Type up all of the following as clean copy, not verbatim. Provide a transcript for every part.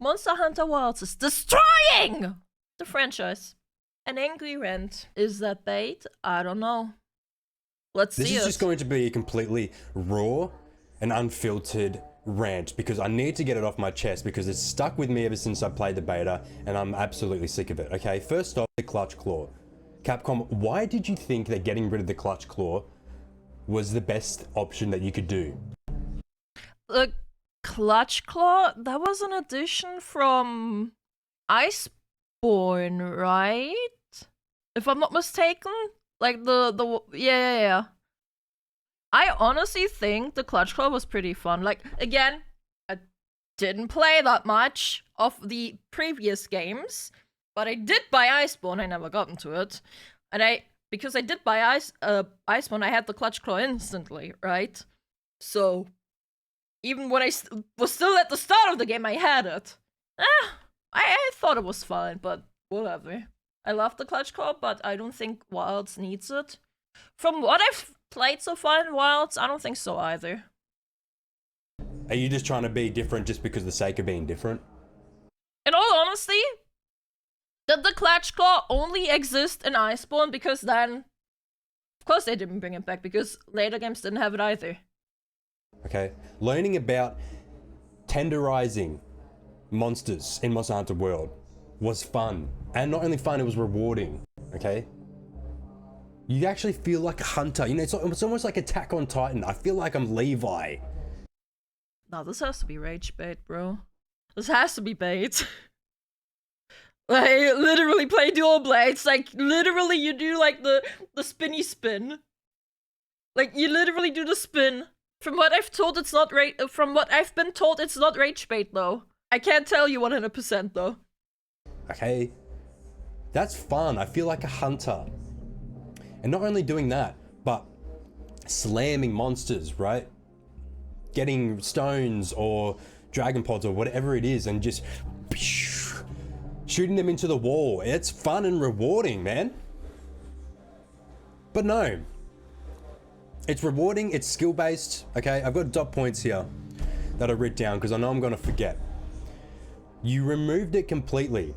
Monster Hunter Wilds is destroying the franchise. An angry Rant. Is that bait? I don't know. Let's see. This is just going to be a completely raw and unfiltered rant because I need to get it off my chest because it's stuck with me ever since I played the beta and I'm absolutely sick of it. Okay, first off, the clutch claw. Capcom, why did you think that getting rid of the clutch claw was the best option that you could do? The clutch claw? That was an addition from Iceborne, right? If I'm not mistaken? Like yeah. I honestly think the clutch claw was pretty fun. Like, again, I didn't play that much of the previous games, but I did buy Iceborne. I never got into it. And because I did buy Iceborne, I had the clutch claw instantly, right? So, even when I was still at the start of the game, I had it. I thought it was fine, but whatever. I love the clutch claw, but I don't think Wilds needs it. From what I've played so far in Wilds, I don't think so either. Are you just trying to be different just because of the sake of being different? In all honesty, did the clutch claw only exist in Iceborne? Because then, of course they didn't bring it back, because later games didn't have it either. Okay, learning about tenderizing monsters in Monster Hunter World was fun. And not only fun, it was rewarding, okay? You actually feel like a hunter. You know, it's almost like Attack on Titan. I feel like I'm Levi. No, this has to be rage bait, bro. This has to be bait. Like, literally play dual blades. Like, literally you do, like, the spinny spin. Like, you literally do the spin. From what I've told, it's not from what I've been told, it's not rage bait, though. I can't tell you 100%, though. Okay. That's fun. I feel like a hunter. And not only doing that, but slamming monsters, right? Getting stones or dragon pods or whatever it is and just shooting them into the wall. It's fun and rewarding, man. But no. It's rewarding, it's skill-based, okay? I've got dot points here that I wrote down because I know I'm gonna forget. You removed it completely.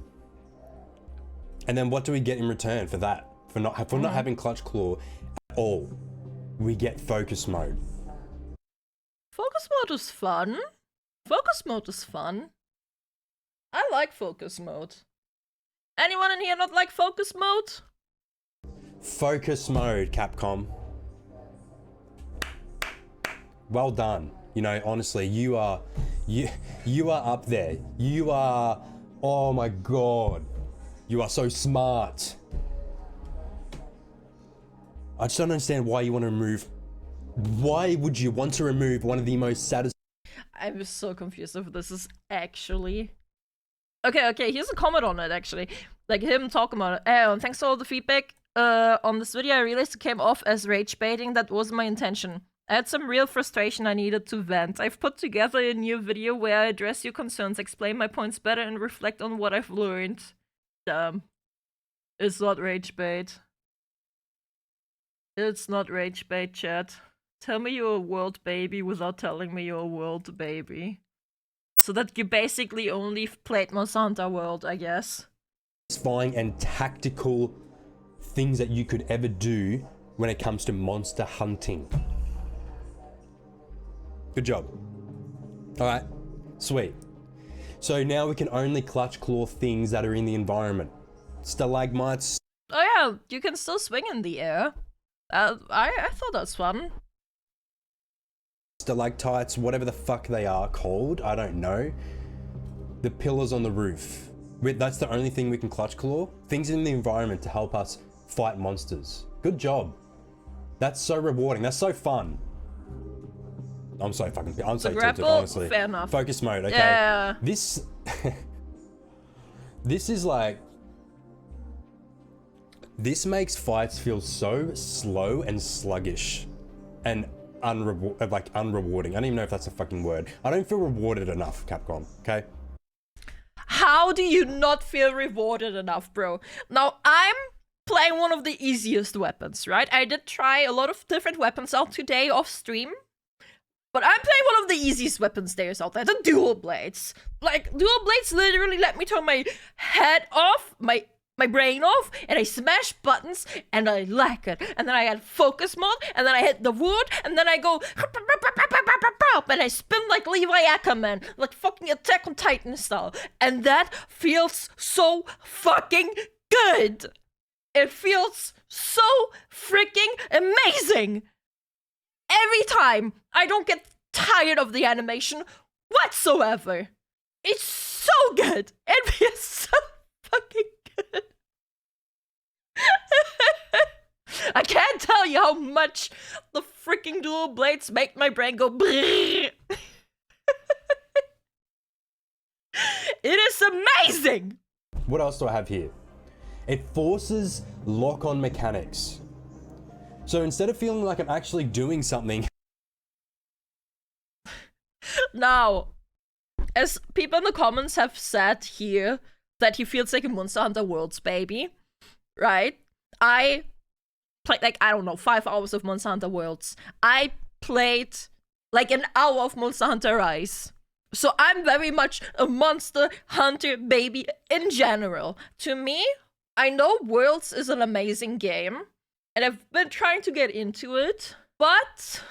And then what do we get in return for that? For not having clutch claw at all. We get focus mode. Focus mode is fun. Focus mode is fun. I like focus mode. Anyone in here not like focus mode? Focus mode, Capcom. Well done. You know, honestly, you are up there. You are, oh my god. You are so smart. I just don't understand why you want to remove. Why would you want to remove one of the most satisfying? I'm so confused if this is actually. Okay, here's a comment on it actually. Like him talking about it. Thanks for all the feedback on this video. I realized it came off as rage baiting. That wasn't my intention. I had some real frustration I needed to vent. I've put together a new video where I address your concerns, explain my points better, and reflect on what I've learned. It's not rage bait. It's not rage bait, chat. Tell me you're a world baby without telling me you're a world baby. So that you basically only played Monster Hunter World, I guess. Satisfying and tactical things that you could ever do when it comes to monster hunting. Good job. Alright, sweet. So now we can only clutch claw things that are in the environment. Stalagmites. Oh yeah, you can still swing in the air. I thought that's fun. Stalactites, whatever the fuck they are called, I don't know. The pillars on the roof. That's the only thing we can clutch claw. Things in the environment to help us fight monsters. Good job. That's so rewarding. That's so fun. I'm so tilted, honestly. Fair enough. Focus mode, okay. Yeah. This is like, this makes fights feel so slow and sluggish and unrewarding. I don't even know if that's a fucking word. I don't feel rewarded enough, Capcom, okay? How do you not feel rewarded enough, bro? Now, I'm playing one of the easiest weapons, right? I did try a lot of different weapons out today off stream. But I'm playing one of the easiest weapons there is out there, the dual blades. Like, dual blades literally let me turn my head off, my brain off, and I smash buttons, and I like it. And then I had focus mode, and then I hit the wood, and then I go, and I spin like Levi Ackerman, like fucking Attack on Titan style. And that feels so fucking good. It feels so freaking amazing. Every time, I don't get tired of the animation whatsoever. It's so good. It feels so fucking good. I can't tell you how much the freaking dual blades make my brain go brrrr. It is amazing. What else do I have here? It forces lock-on mechanics. So instead of feeling like I'm actually doing something... Now, as people in the comments have said here, that he feels like a Monster Hunter Worlds baby, right? I played, like, I don't know, 5 hours of Monster Hunter Worlds. I played, like, an hour of Monster Hunter Rise. So I'm very much a Monster Hunter baby in general. To me, I know Worlds is an amazing game, and I've been trying to get into it, but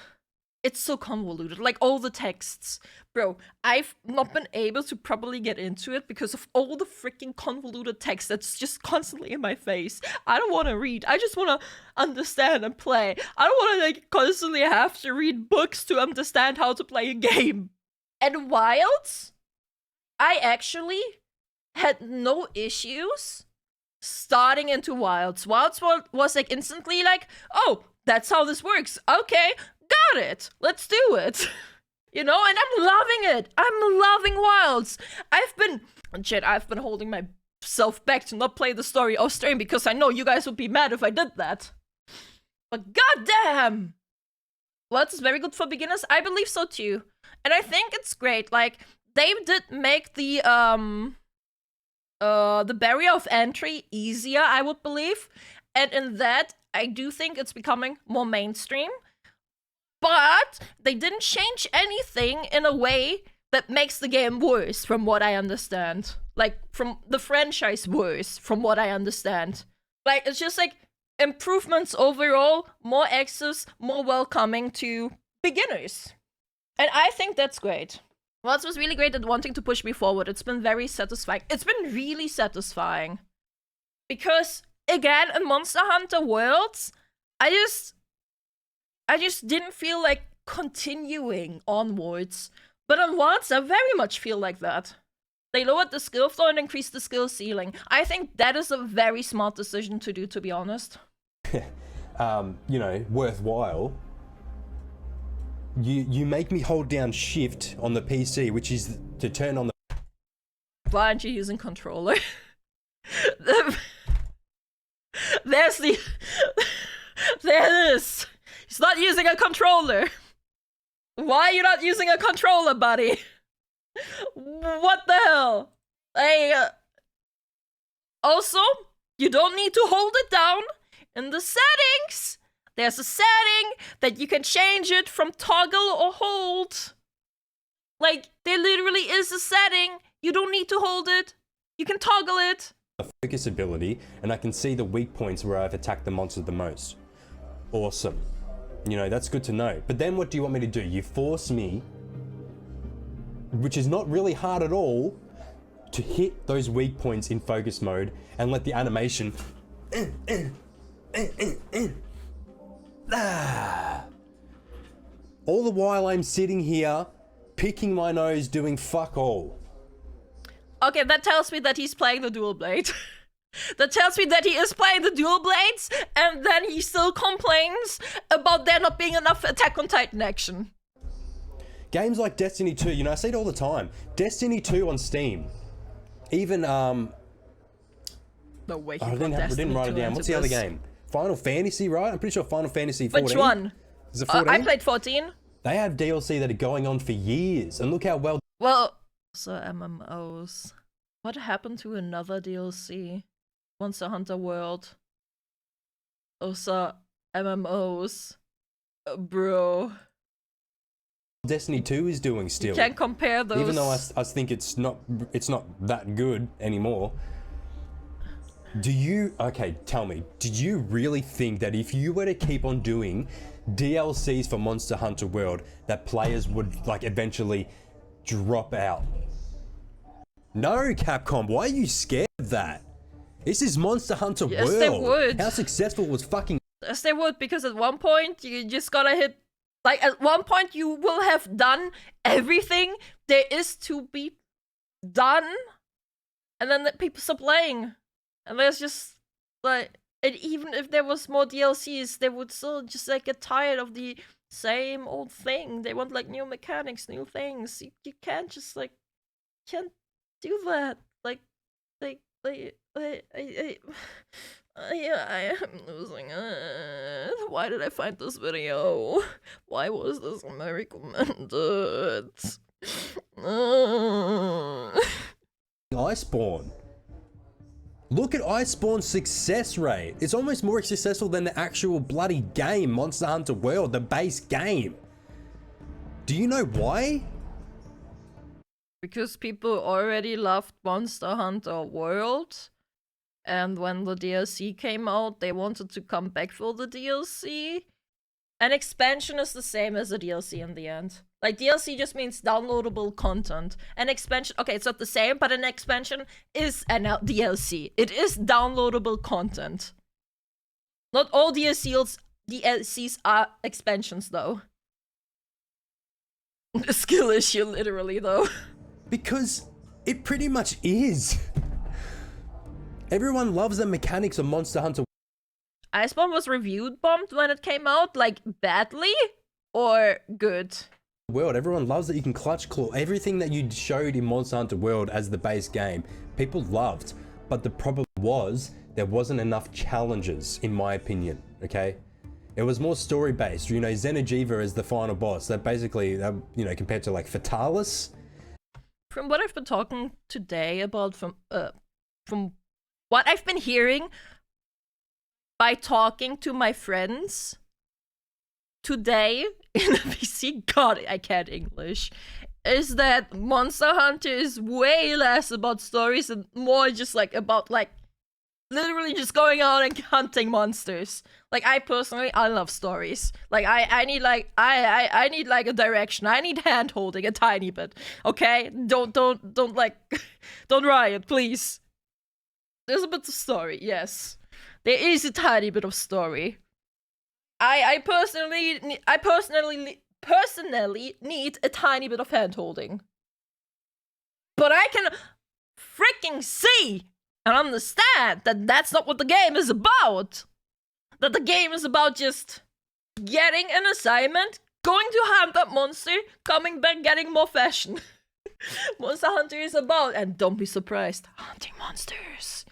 it's so convoluted. Like, all the texts. Bro, I've not been able to properly get into it because of all the freaking convoluted text that's just constantly in my face. I don't want to read. I just want to understand and play. I don't want to, like, constantly have to read books to understand how to play a game. And Wilds, I actually had no issues starting into Wilds. Wilds was like instantly like, oh, that's how this works. Okay, got it. Let's do it. You know, and I'm loving it. I'm loving Wilds. I've been holding myself back to not play the story off stream because I know you guys would be mad if I did that. But goddamn! Wilds is very good for beginners. I believe so too. And I think it's great. Like, they did make the barrier of entry easier, I would believe. And in that, I do think it's becoming more mainstream. But they didn't change anything in a way that makes the game worse, from what I understand. Like, from the franchise worse, from what I understand. Like, it's just like improvements overall, more access, more welcoming to beginners. And I think that's great. Well, it was really great at wanting to push me forward. It's been very satisfying. It's been really satisfying. Because, again, in Monster Hunter Worlds, I just didn't feel like continuing onwards. But on Wilds, I very much feel like that. They lowered the skill floor and increased the skill ceiling. I think that is a very smart decision to do, to be honest. You know, worthwhile. You make me hold down shift on the PC, which is to turn on the... Why aren't you using controller? There's the... There it is. He's not using a controller. Why are you not using a controller, buddy? What the hell? Hey, also, you don't need to hold it down. In the settings, there's a setting that you can change it from toggle or hold. Like, there literally is a setting. You don't need to hold it. You can toggle it. A focus ability, and I can see the weak points where I've attacked the monsters the most. Awesome. You know, that's good to know. But then what do you want me to do? You force me, which is not really hard at all, to hit those weak points in focus mode and let the animation... All the while I'm sitting here, picking my nose, doing fuck all. Okay, that tells me that he's playing the dual blade. That tells me that he is playing the dual blades, and then he still complains about there not being enough Attack on Titan action. Games like Destiny 2, you know, I see it all the time. Destiny 2 on Steam. Even, No way he I didn't write it down. What's the other game? Final Fantasy, right? I'm pretty sure Final Fantasy 14. Which one? Is it 14? I played 14. They have DLC that are going on for years, and look how well... Well, so MMOs. What happened to another DLC? Monster Hunter World. Also, MMOs. Bro. Destiny 2 is doing still. You can't compare those. Even though I think it's not that good anymore. Okay, tell me, did you really think that if you were to keep on doing DLCs for Monster Hunter World, that players would like eventually drop out? No, Capcom, why are you scared of that? This is Monster Hunter World. Yes, they would. How successful was fucking... Yes, they would, because at one point, you just gotta hit... Like, at one point, you will have done everything there is to be done, and then the people stop playing. And there's just, like... And even if there was more DLCs, they would still just, like, get tired of the same old thing. They want, like, new mechanics, new things. You can't just, like... Can't do that. I am losing it. Why did I find this video? Why was this recommended? Iceborne. Look at Iceborne's success rate. It's almost more successful than the actual bloody game, Monster Hunter World, the base game. Do you know why? Because people already loved Monster Hunter World, and when the DLC came out, they wanted to come back for the DLC. An expansion is the same as a DLC in the end. Like, DLC just means downloadable content. An expansion, okay, it's not the same, but an expansion is an DLC. It is downloadable content. Not all DLCs are expansions, though. A skill issue, literally, though. Because it pretty much is. Everyone loves the mechanics of Monster Hunter. Iceborne was reviewed bombed when it came out, like, badly or good? World, everyone loves that you can clutch claw. Everything that you showed in Monster Hunter World as the base game, people loved. But the problem was, there wasn't enough challenges, in my opinion, okay? It was more story-based. You know, Xeno'jiiva is the final boss. That basically, you know, compared to, like, Fatalis. From what I've been talking today about, from what I've been hearing by talking to my friends today in the PC, God, I can't English, is that Monster Hunter is way less about stories and more just like about like literally just going out and hunting monsters. Like, I personally, I love stories. Like, I need like I need like a direction. I need hand holding a tiny bit. Okay, don't like don't riot, please. There's a bit of story, yes. There is a tiny bit of story. I personally need a tiny bit of hand holding. But I can freaking see and understand that that's not what the game is about. That the game is about just getting an assignment, going to hunt that monster, coming back, getting more fashion. Monster Hunter is about, and don't be surprised, hunting monsters.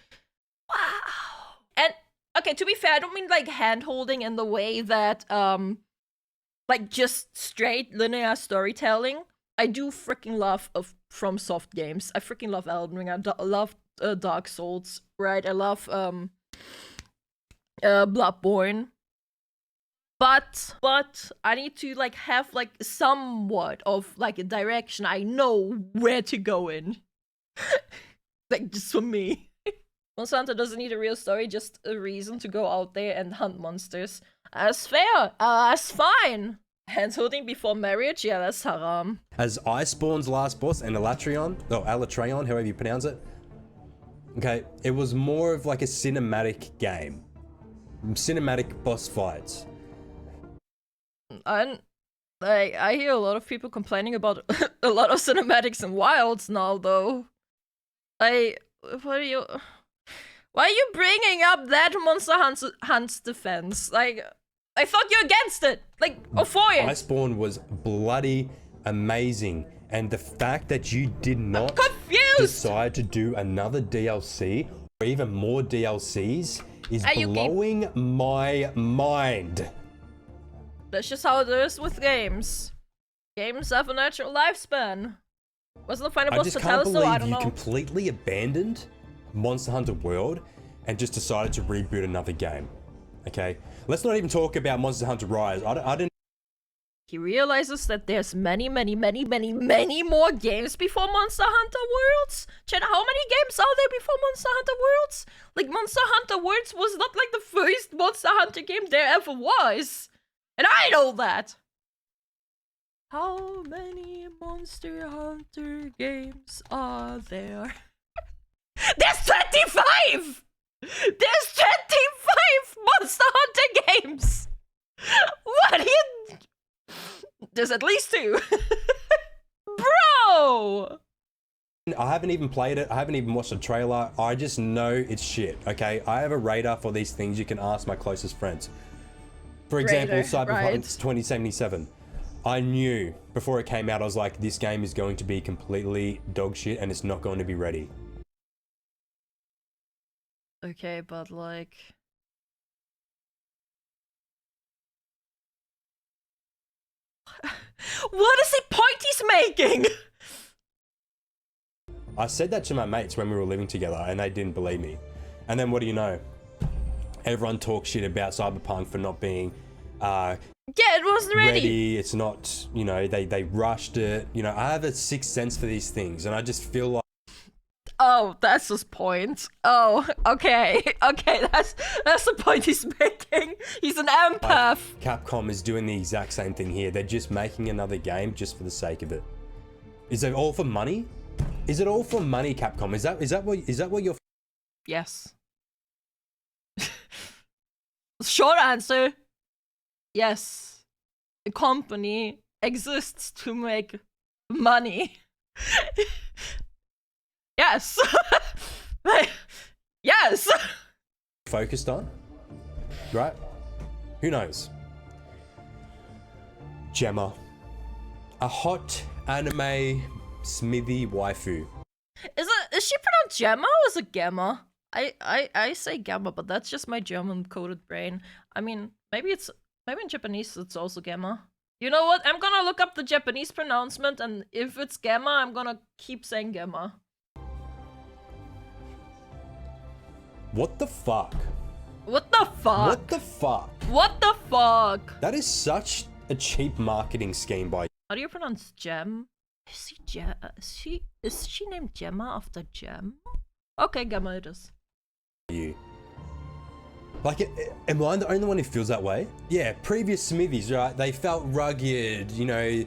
Wow. And, okay, to be fair, I don't mean like hand-holding in the way that, like just straight linear storytelling. I do freaking love FromSoft games. I freaking love Elden Ring. I love Dark Souls, right? I love Bloodborne. But I need to like have like somewhat of like a direction. I know where to go in. Like, just for me. Monster Hunter doesn't need a real story, just a reason to go out there and hunt monsters. That's fair. That's fine. Hand holding before marriage? Yeah, that's haram. As Iceborne's last boss and Alatreon, however you pronounce it. Okay, it was more of like a cinematic game. Cinematic boss fights. I hear a lot of people complaining about a lot of cinematics and wilds now, though. Why are you bringing up that Monster Hunt's defense? Like, I thought you're against it, like, or for it. Iceborne was bloody amazing, and the fact that you did not decide to do another DLC or even more DLCs is blowing my mind. That's just how it is with games. Games have a natural lifespan. Wasn't the final boss Fatalis, though? I don't know. You completely abandoned Monster Hunter World and just decided to reboot another game. Okay, let's not even talk about Monster Hunter Rise. I didn't. he realizes that there's many more games before Monster Hunter Worlds. Chat, how many games are there before Monster Hunter Worlds? Like, Monster Hunter Worlds was not like the first Monster Hunter game there ever was. And I know that. How many Monster Hunter games are there? There's 25! There's 25 Monster Hunter games! What are you... There's at least 2. Bro! I haven't even played it. I haven't even watched the trailer. I just know it's shit, okay? I have a radar for these things. You can ask my closest friends. For example, Radar, Cyberpunk right. 2077. I knew before it came out, I was like, this game is going to be completely dog shit and it's not going to be ready. Okay, but like... What is the point he's making? I said that to my mates when we were living together and they didn't believe me. And then what do you know? Everyone talks shit about Cyberpunk for not being Yeah, it wasn't ready. It's not, you know, they rushed it. You know, I have a sixth sense for these things and I just feel like... Oh, that's his point. Oh, okay. Okay, that's the point he's making. He's an empath. Capcom is doing the exact same thing here. They're just making another game just for the sake of it. Is it all for money? Is it all for money, Capcom? Is that what you're... Yes. Short answer. Yes. The company exists to make money. Yes. Yes. Focused on, right? Who knows? Gemma, a hot anime smithy waifu. Is she pronounced Gemma or is it Gemma? I say Gemma, but that's just my German coded brain. I mean, maybe in Japanese it's also Gemma. You know what? I'm gonna look up the Japanese pronouncement, and if it's Gemma, I'm gonna keep saying Gemma. What the fuck? What the fuck? What the fuck? What the fuck? That is such a cheap marketing scheme by... How do you pronounce Gem? Is she named Gemma after Gem? Okay, Gemma it is. You. Like, am I the only one who feels that way? Yeah, previous smithies, right? They felt rugged, you know,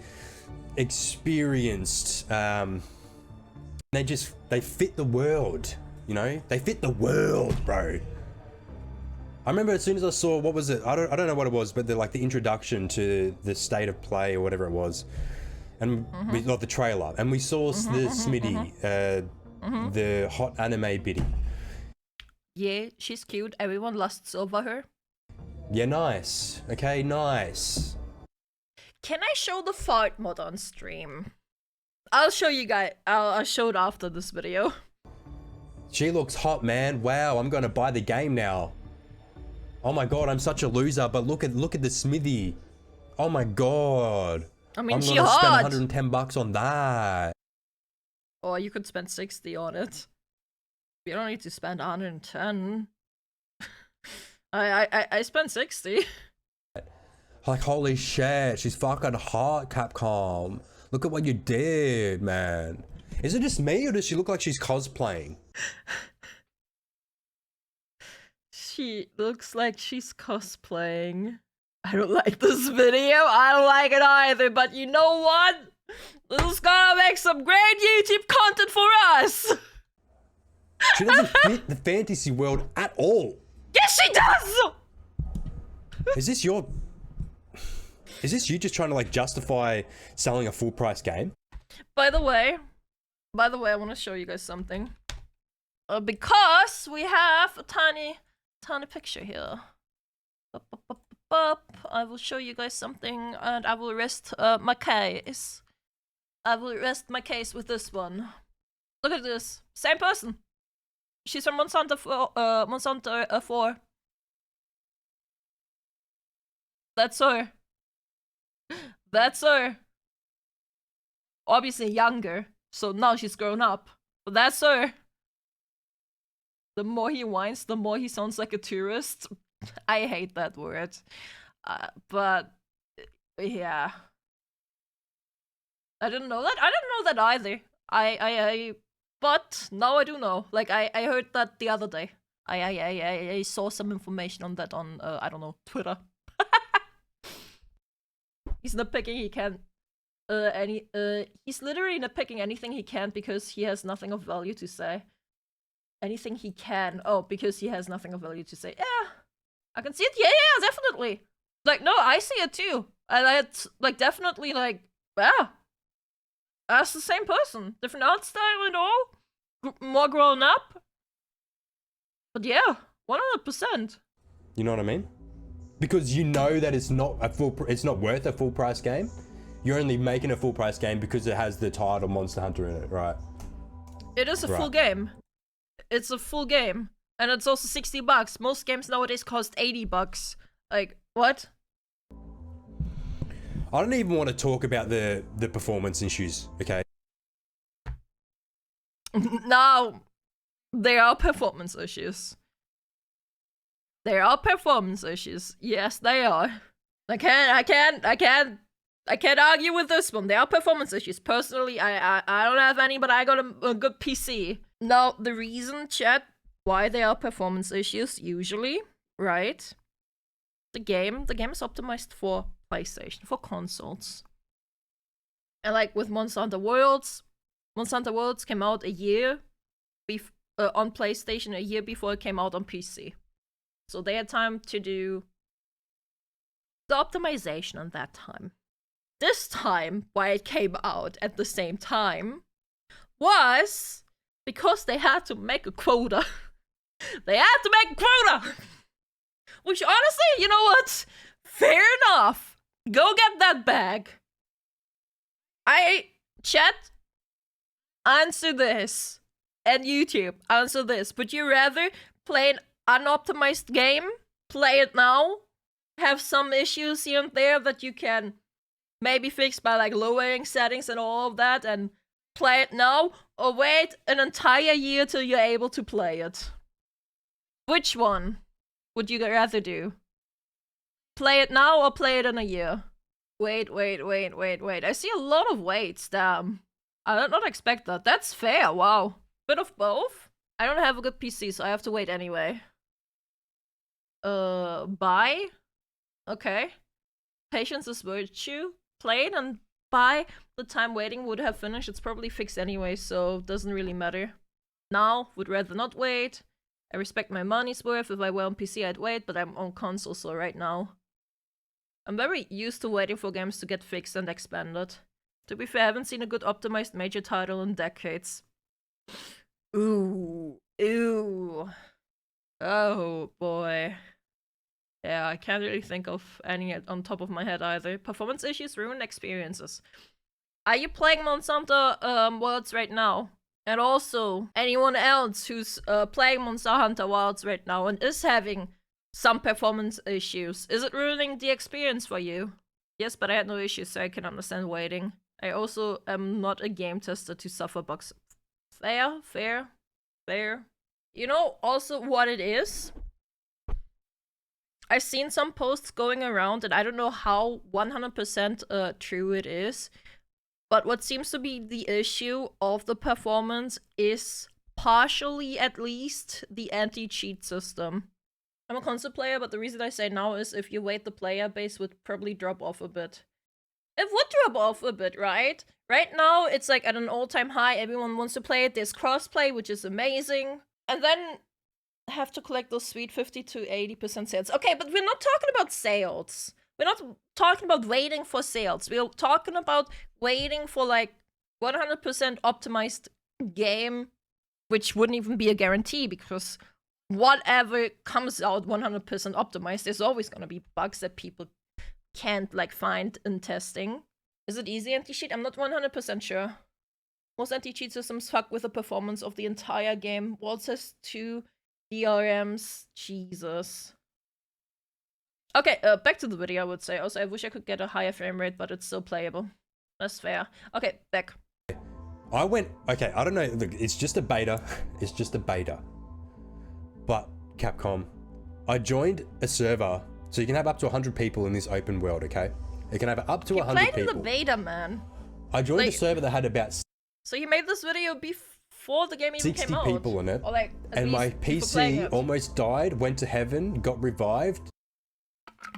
experienced. They fit the world, you know? They fit the world, bro. I remember as soon as I saw, what was it? I don't know what it was, but the introduction to the state of play or whatever it was. And we got the trailer, and we saw the Smitty, the hot anime biddy. Yeah, she's cute. Everyone lusts over her. Yeah, nice. Okay, nice. Can I show the fart mod on stream? I'll show you guys. I'll show it after this video. She looks hot, man. Wow, I'm gonna buy the game now. Oh my god, I'm such a loser. But look at the Smithy. Oh my god. I mean, I'm gonna spend $110 on that. Or you could spend 60 on it. You don't need to spend 110. I spent 60. Like, holy shit, she's fucking hot, Capcom. Look at what you did, man. Is it just me, or does she look like she's cosplaying? She looks like she's cosplaying. I don't like this video. I don't like it either, but you know what? This is gonna make some great YouTube content for us! She doesn't fit the fantasy world at all. Yes, she does! Is this you just trying to, like, justify selling a full price game? By the way, I want to show you guys something. Because we have a tiny picture here. I will show you guys something, and I will rest my case. I will rest my case with this one. Look at this. Same person. She's from Monsanto 4. That's her. That's her. Obviously younger, so now she's grown up. But that's her. The more he whines, the more he sounds like a tourist. I hate that word. But yeah. I didn't know that. I didn't know that either. But now I do know. Like I heard that the other day. I saw some information on that on I don't know, Twitter. He's nitpicking. He can't. He's literally nitpicking anything he can because he has nothing of value to say. Anything he can. Oh, because he has nothing of value to say. Yeah, I can see it. Yeah, definitely. Like, no, I see it too. And it's like definitely like, yeah, that's the same person, different art style and all, more grown up. But yeah, 100%. You know what I mean? Because you know that it's not worth a full price game. You're only making a full price game because it has the title Monster Hunter in it, right? It is a full game. It's a full game. And it's also $60. Most games nowadays cost $80. Like, what? I don't even want to talk about the performance issues, okay? Now, there are performance issues. There are performance issues. Yes, they are. I can't argue with this one. There are performance issues. Personally, I don't have any, but I got a good PC. Now, the reason, chat, why there are performance issues, usually, right? The game is optimized for PlayStation, for consoles. And like with Monster Hunter Worlds came out a year on PlayStation, a year before it came out on PC. So they had time to do the optimization on that time. This time, why it came out at the same time, was because they had to make a quota. They had to make a quota! Which honestly, you know what? Fair enough. Go get that bag. Chat, answer this. And YouTube, answer this. Would you rather play an unoptimized game? Play it now? Have some issues here and there that you can maybe fix by like lowering settings and all of that and play it now? Or wait an entire year till you're able to play it? Which one would you rather do? Play it now or play it in a year? Wait. I see a lot of waits, damn. I did not expect that. That's fair, wow. Bit of both? I don't have a good PC, so I have to wait anyway. Buy? Okay. Patience is virtue. Play it and by the time waiting would have finished. It's probably fixed anyway, so doesn't really matter. Now, would rather not wait. I respect my money's worth. If I were on PC, I'd wait, but I'm on console, so right now. I'm very used to waiting for games to get fixed and expanded. To be fair, I haven't seen a good optimized major title in decades. Ooh. Oh, boy. Yeah, I can't really think of any on top of my head either. Performance issues ruin experiences. Are you playing Monster Hunter Worlds right now? And also, anyone else who's playing Monster Hunter Wilds right now and is having some performance issues, is it ruining the experience for you? Yes, but I had no issues, so I can understand waiting. I also am not a game tester to suffer bugs. Fair. You know also what it is? I've seen some posts going around, and I don't know how 100% true it is, but what seems to be the issue of the performance is partially, at least, the anti-cheat system. I'm a console player, but the reason I say now is if you wait, the player base would probably drop off a bit. It would drop off a bit, right? Right now, it's like at an all-time high. Everyone wants to play it. There's crossplay, which is amazing. And then have to collect those sweet 50 to 80% sales. Okay, but we're not talking about sales. We're not talking about waiting for sales. We're talking about waiting for like 100% optimized game, which wouldn't even be a guarantee because whatever comes out 100% optimized, there's always going to be bugs that people can't like find in testing. Is it easy anti-cheat? I'm not 100% sure. Most anti-cheat systems fuck with the performance of the entire game. Waltz has 2 DRMs. Jesus. Okay, back to the video, I would say. Also, I wish I could get a higher frame rate, but it's still playable. That's fair. Okay, back. Okay, I don't know, look, it's just a beta. It's just a beta. But, Capcom, I joined a server, so you can have up to 100 people in this open world, okay? You can have up to 100 people. You played in the beta, man. I joined a server that had about So he made this video before the game even 60 came out. people in it, Or like, and my PC almost died, went to heaven, got revived.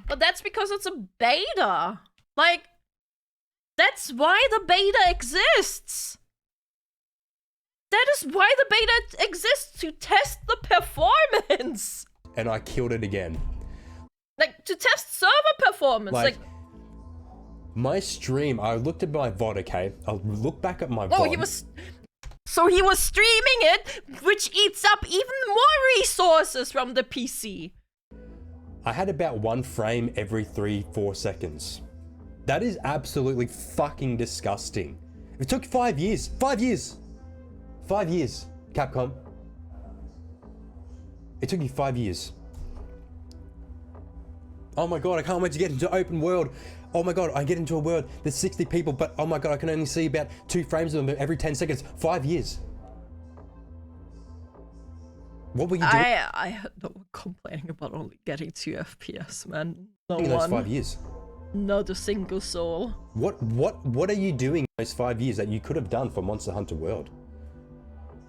But that's because it's a beta. Like, that's why the beta exists. That is why the beta exists, to test the performance. And I killed it again. Like, to test server performance. Like my stream, I looked at my VOD, okay? I'll look back at my VOD. So he was streaming it, which eats up even more resources from the PC. I had about 1 frame every 3-4 seconds. That is absolutely fucking disgusting. It took 5 years. 5 years. 5 years, Capcom. It took you 5 years. Oh my god, I can't wait to get into open world. Oh my god, I get into a world, there's 60 people, but oh my god, I can only see about 2 frames of them every 10 seconds. 5 years. What were you doing? I had no one complaining about only getting 2 FPS, man. No in one. those 5 years. Not a single soul. What are you doing in those 5 years that you could have done for Monster Hunter World?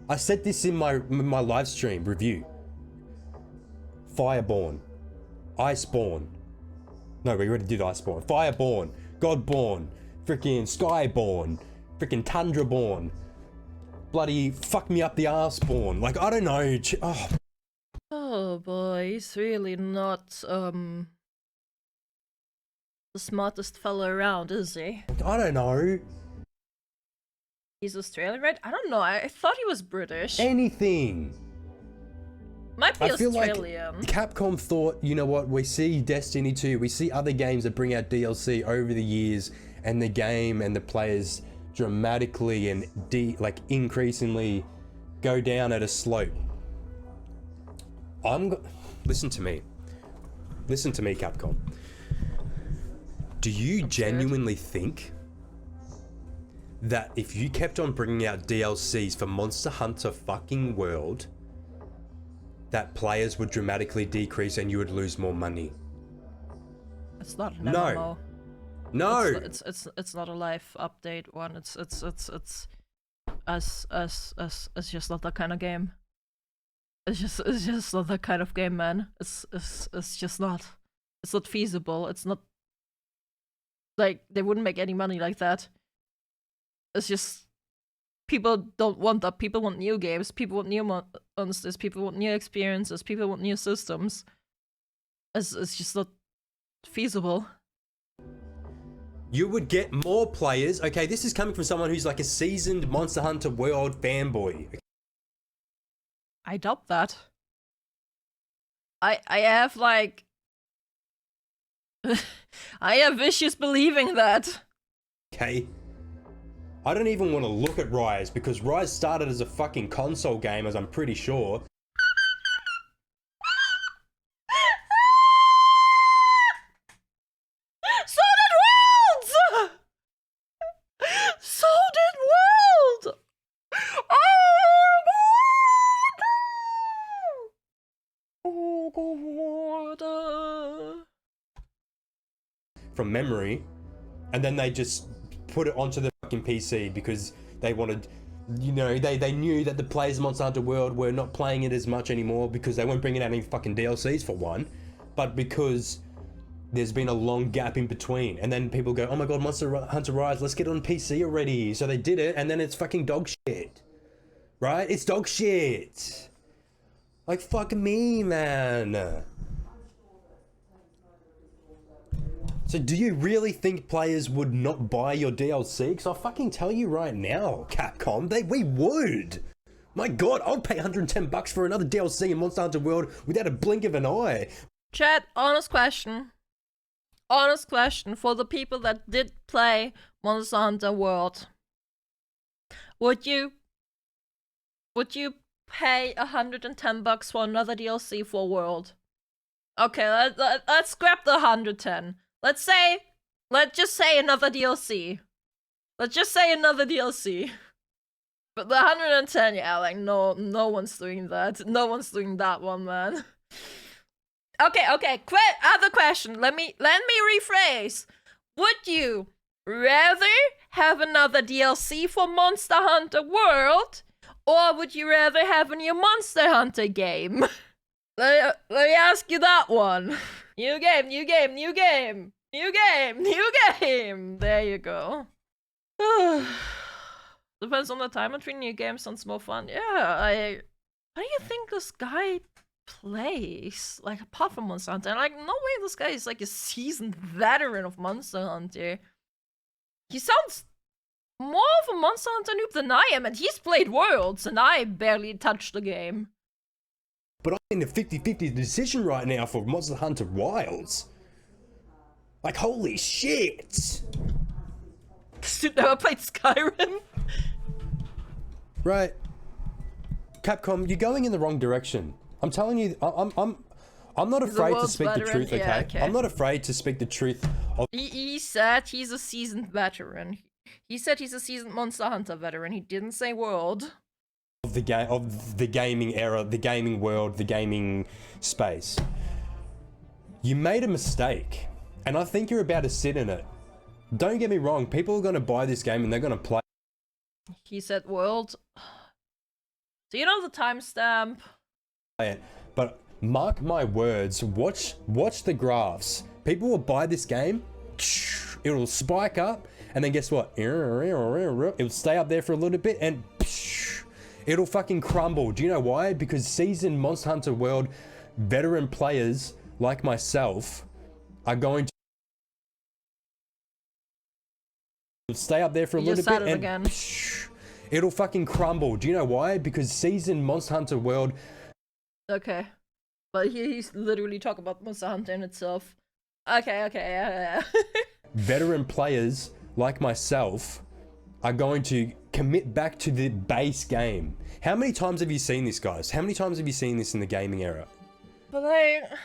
I said this in my live stream review. Fireborn. Iceborn. No, we already did Iceborn. Fireborn. Godborn. Freaking Skyborn. Freaking Tundraborn. Bloody fuck me up the arseborn. Like, I don't know. Oh boy, he's really not, the smartest fella around, is he? I don't know. He's Australian, right? I don't know. I thought he was British. Anything. Might be I feel Australian. like Capcom thought, you know what, we see Destiny 2, we see other games that bring out DLC over the years, and the game and the players dramatically and increasingly go down at a slope. Listen to me. Listen to me, Capcom. Do you genuinely think that if you kept on bringing out DLCs for Monster Hunter fucking World, that players would dramatically decrease and you would lose more money? It's not an No. MMO. No. It's not a live update one. It's just not that kind of game. It's just not that kind of game, man. It's just not. It's not feasible. It's not, like, they wouldn't make any money like that. It's just, people don't want that. People want new games. People want new monsters. People want new experiences. People want new systems. It's just not feasible. You would get more players. Okay, this is coming from someone who's like a seasoned Monster Hunter World fanboy. I doubt that. I have like I have issues believing that. Okay. I don't even want to look at Rise because Rise started as a fucking console game, as I'm pretty sure. So did World! So did World! From memory, and then they just put it onto the fucking PC because they wanted, you know, they knew that the players of Monster Hunter World were not playing it as much anymore because they weren't bringing out any fucking DLCs for one, but because there's been a long gap in between, and then people go, oh my god, Monster Hunter Rise, let's get it on PC already. So they did it, and then it's fucking dog shit, right? It's dog shit. Like, fuck me, man. So do you really think players would not buy your DLC? Because I'll fucking tell you right now, Capcom, we would. My god, I'll pay $110 for another DLC in Monster Hunter World without a blink of an eye. Chat, honest question. Honest question for the people that did play Monster Hunter World. Would you pay $110 for another DLC for World? Okay, let's scrap the 110. Let's just say another DLC. Let's just say another DLC. But the 110, yeah, like no one's doing that. No one's doing that one, man. Okay. Other question. Let me rephrase. Would you rather have another DLC for Monster Hunter World, or would you rather have a new Monster Hunter game? Let me ask you that one. New game, new game, new game, new game, new game. There you go. Depends on the time between new games, sounds more fun. Yeah, how do you think this guy plays? Like, apart from Monster Hunter, and like, no way this guy is like a seasoned veteran of Monster Hunter. He sounds more of a Monster Hunter noob than I am, and he's played Worlds, and I barely touched the game. But I'm in a 50-50 decision right now for Monster Hunter Wilds. Like, holy shit! Dude never played Skyrim. Right. Capcom, you're going in the wrong direction. I'm telling you, I'm not afraid to speak the truth, okay? Yeah, okay? I'm not afraid to speak the truth of He said he's a seasoned veteran. He said he's a seasoned Monster Hunter veteran. He didn't say world. of the gaming era, the gaming world, the gaming space. You made a mistake, and I think you're about to sit in it. Don't get me wrong, people are going to buy this game and they're going to play. He said world. Do you know the timestamp? It, but mark my words, watch the graphs. People will buy this game, it'll spike up, and then guess what? It'll stay up there for a little bit and it'll fucking crumble. Do you know why? Because seasoned Monster Hunter World veteran players like myself are going to stay up there for a little bit and again. It'll fucking crumble. Do you know why? Because seasoned Monster Hunter World. Okay. But he's literally talking about Monster Hunter in itself. Okay, yeah. Veteran players like myself are going to commit back to the base game. How many times have you seen this, guys? How many times have you seen this in the gaming era? But like,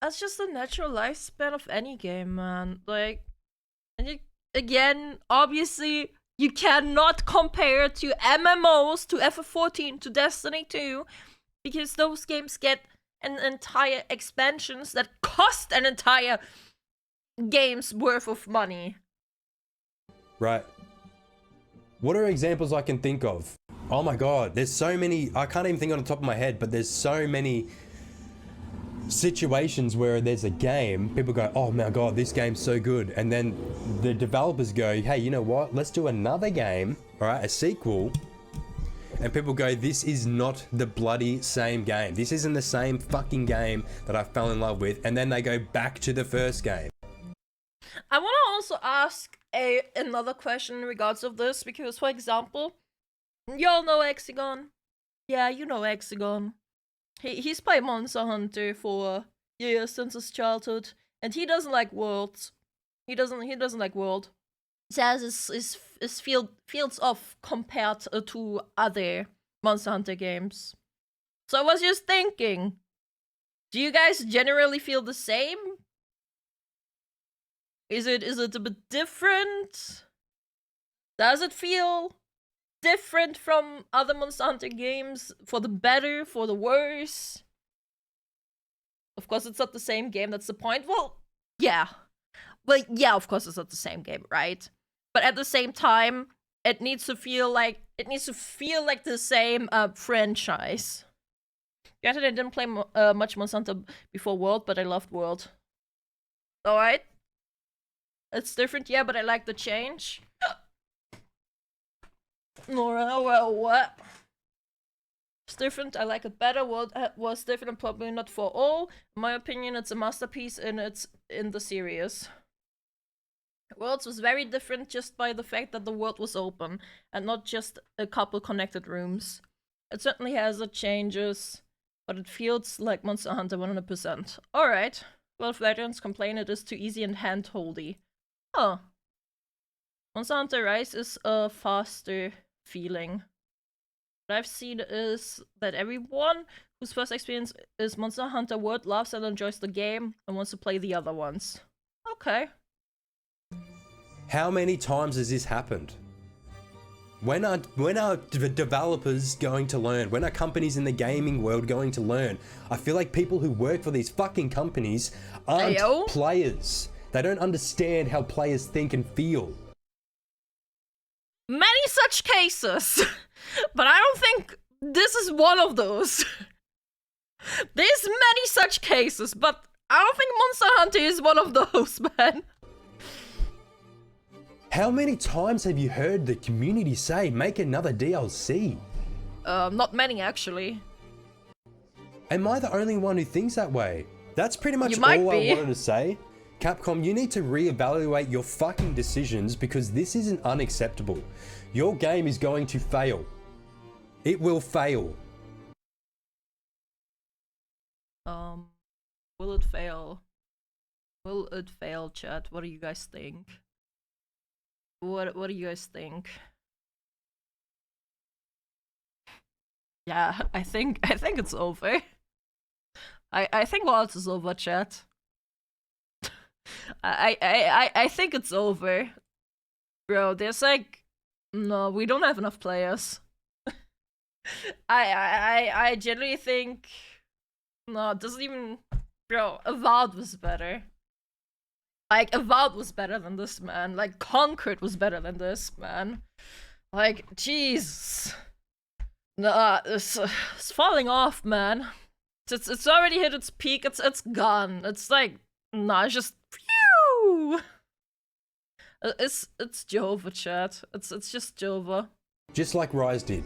that's just the natural lifespan of any game, man. Like, and you, again, obviously, you cannot compare to MMOs, to FF14, to Destiny 2, because those games get an entire expansions that cost an entire game's worth of money. Right. What are examples I can think of? Oh my god, there's so many, I can't even think on the top of my head, but there's so many situations where there's a game, people go, oh my god, this game's so good, and then the developers go, hey, you know what, let's do another game, alright, a sequel, and people go, this is not the bloody same game, this isn't the same fucking game that I fell in love with, and then they go back to the first game. I want to also ask another question in regards of this, because for example, y'all know Hexagon. Yeah, you know Hexagon. He's played Monster Hunter for years since his childhood, and he doesn't like Worlds. He doesn't like World. Says his fields off compared to other Monster Hunter games. So I was just thinking, do you guys generally feel the same? Is it a bit different? Does it feel different from other Monster Hunter games? For the better, for the worse? Of course, it's not the same game, that's the point. Well, yeah. Well, yeah, of course it's not the same game, right? But at the same time, it needs to feel like the same franchise. Granted, I didn't play much Monster Hunter before World, but I loved World. Alright. It's different, yeah, but I like the change. Nora, well, what? It's different, I like it better. World was different and probably not for all. In my opinion, it's a masterpiece and it's in the series. Worlds was very different just by the fact that the world was open and not just a couple connected rooms. It certainly has its changes, but it feels like Monster Hunter 100%. Alright. Well, if veterans complain it is too easy and hand-holdy. Oh. Monster Hunter Rise is a faster feeling. What I've seen is that everyone whose first experience is Monster Hunter World loves and enjoys the game and wants to play the other ones. Okay. How many times has this happened? When are developers going to learn? When are companies in the gaming world going to learn? I feel like people who work for these fucking companies aren't players. They don't understand how players think and feel. Many such cases, but I don't think this is one of those. There's many such cases, but I don't think Monster Hunter is one of those, man. How many times have you heard the community say, make another DLC? Not many, actually. Am I the only one who thinks that way? That's pretty much You might all be. I wanted to say. Capcom, you need to reevaluate your fucking decisions because this isn't unacceptable. Your game is going to fail. It will fail. Will it fail? Will it fail, chat? What do you guys think? What do you guys think? Yeah, I think it's over. I think Waltz is over, chat. I think it's over. Bro, there's like no, we don't have enough players. I generally think no, it doesn't even bro, Avowed was better. Like Avowed was better than this, man. Like Conquered was better than this, man. Like, jeez. Nah, it's falling off, man. It's already hit its peak. It's gone. It's like nah, it's just phew. It's Jehovah, chat. It's just Jehovah. Just like Rise did.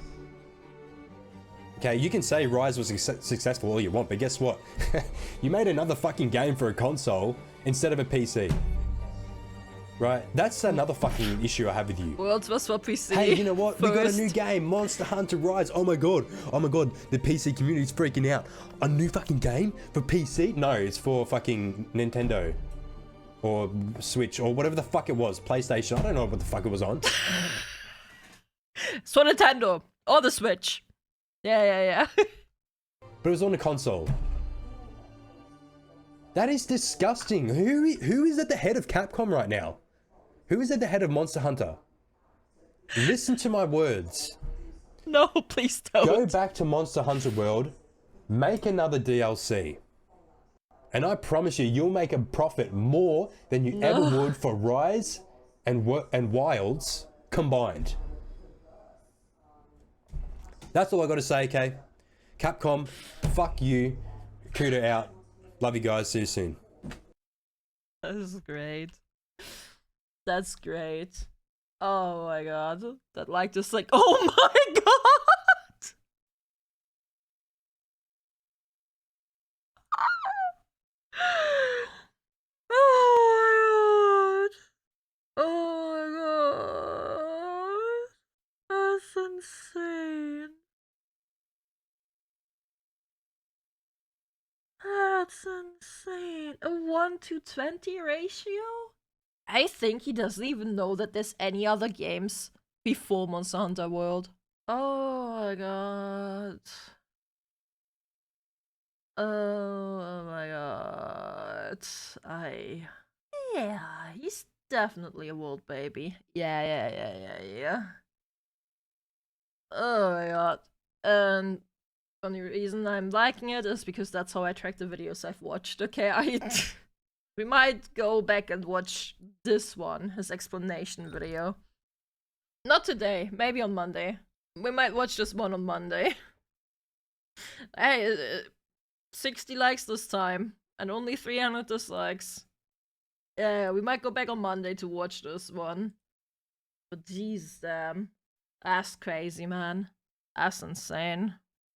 Okay, you can say Rise was successful all you want, but guess what? You made another fucking game for a console instead of a PC. Right? That's another fucking issue I have with you. World's best for PC. Hey, you know what? First. We got a new game, Monster Hunter Rise. Oh my god, the PC community's freaking out. A new fucking game for PC? No, it's for fucking Nintendo. Or Switch, or whatever the fuck it was. PlayStation, I don't know what the fuck it was on. It's for Nintendo. Or the Switch. Yeah. But it was on a console. That is disgusting. Who is at the head of Capcom right now? Who is at the head of Monster Hunter? Listen to my words. No, please don't. Go back to Monster Hunter World, make another DLC. And I promise you, you'll make a profit more than you ever would for Rise and Wilds combined. That's all I got to say, okay? Capcom, fuck you. Kuda out. Love you guys. See you soon. That is great. That's great. Oh my god. That like just like oh my god. Oh my god. Oh my god. That's insane. That's insane. A 1-to-20 ratio? I think he doesn't even know that there's any other games before Monster Hunter World. Oh my god. Oh my god. Yeah, he's definitely a world baby. Yeah. Oh my god. And only reason I'm liking it is because that's how I track the videos I've watched. Okay, we might go back and watch this one, his explanation video. Not today, maybe on Monday. We might watch this one on Monday. Hey, 60 likes this time, and only 300 dislikes. Yeah, we might go back on Monday to watch this one. But jeez, damn. That's crazy, man. That's insane.